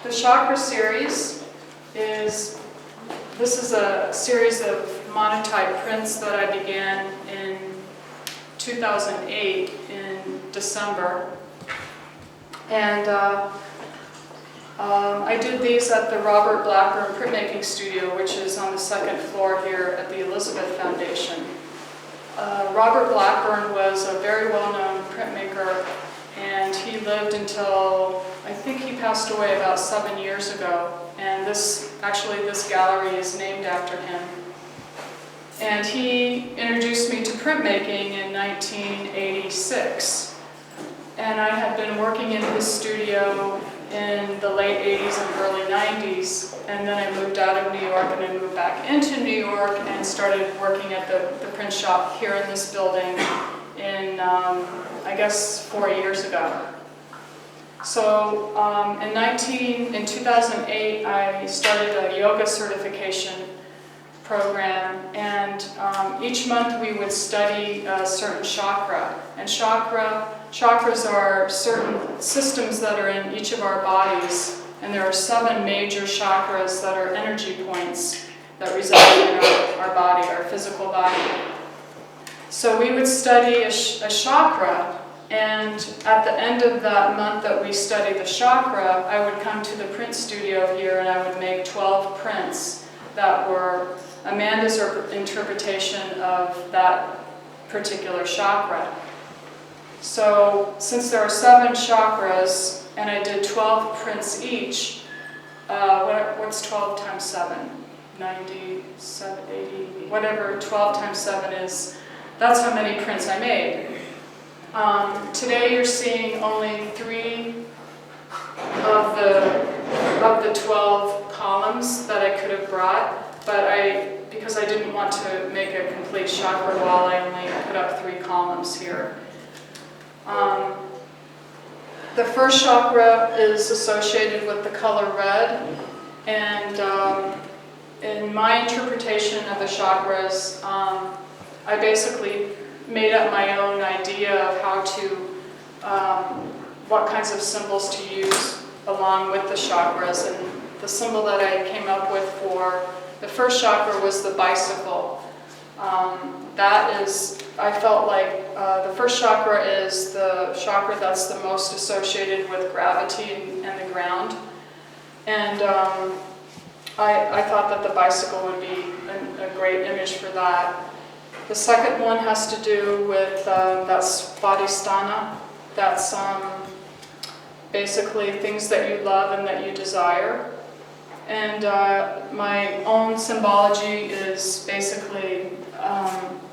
The Chakra series is a series of monotype prints that I began in 2008 in December. And I did these at the Blackburn printmaking studio, which is on the second floor here at the Elizabeth Foundation. Robert Blackburn was a very well-known printmaker, and he lived until, I think he passed away about 7 years ago. And this gallery is named after him. And he introduced me to printmaking in 1986. And I had been working in his studio in the late 80s and early 90s. And then I moved out of New York and I moved back into New York and started working at the print shop here in this building in, I guess, 4 years ago. So in 2008, I started a yoga certification program, and each month we would study a certain chakra. And chakras are certain systems that are in each of our bodies, and there are 7 major chakras that are energy points that reside in our body, our physical body. So we would study a chakra, and at the end of that month that we studied the chakra, I would come to the print studio here and I would make 12 prints that were Amanda's interpretation of that particular chakra. So since there are 7 chakras and I did 12 prints each, what's 12 times 7? 90, 80, whatever 12 times 7 is, that's how many prints I made. Today you're seeing only 3 of the 12 columns that I could have brought, but because I didn't want to make a complete chakra wall, I only put up 3 columns here. The first chakra is associated with the color red, and in my interpretation of the chakras, I basically made up my own idea of how to, what kinds of symbols to use along with the chakras. And the symbol that I came up with for the first chakra was the bicycle. I felt like the first chakra is the chakra that's the most associated with gravity and the ground. And I thought that the bicycle would be a great image for that. The second one has to do with, that's Svadhisthana. That's basically things that you love and that you desire. And my own symbology is basically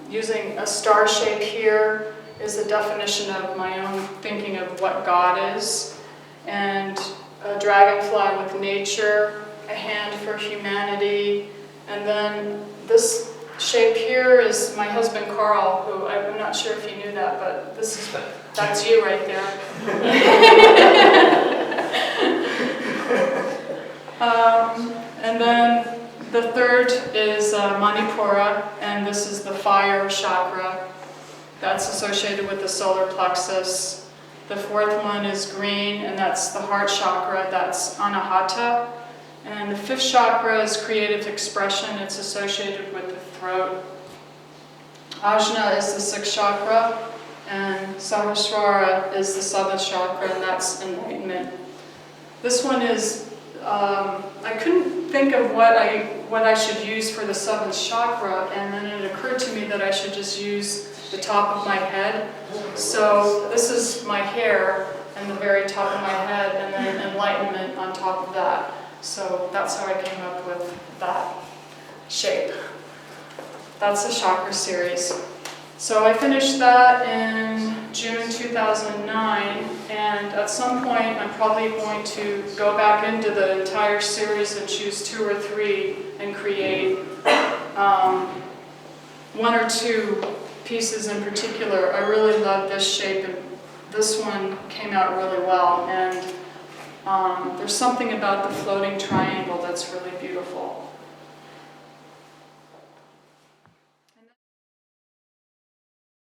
using a star shape here is a definition of my own thinking of what God is. And a dragonfly with nature, a hand for humanity, and then this shape here is my husband Carl, who I'm not sure if you knew that, but that's you right there. And then the third is Manipura, and this is the fire chakra. That's associated with the solar plexus. The fourth one is green, and that's the heart chakra. That's Anahata. And the fifth chakra is creative expression. It's associated with the throat. Ajna is the sixth chakra, and Sahasrara is the seventh chakra, and that's enlightenment. This one is, I couldn't think of what I should use for the seventh chakra, and then it occurred to me that I should just use the top of my head. So this is my hair and the very top of my head, and then enlightenment on top of that. So that's how I came up with that shape. That's the chakra series. So I finished that in June 2009, and at some point I'm probably going to go back into the entire series and choose 2 or 3 and create 1 or 2 pieces in particular. I really love this shape, and this one came out really well. And there's something about the floating triangle that's really beautiful.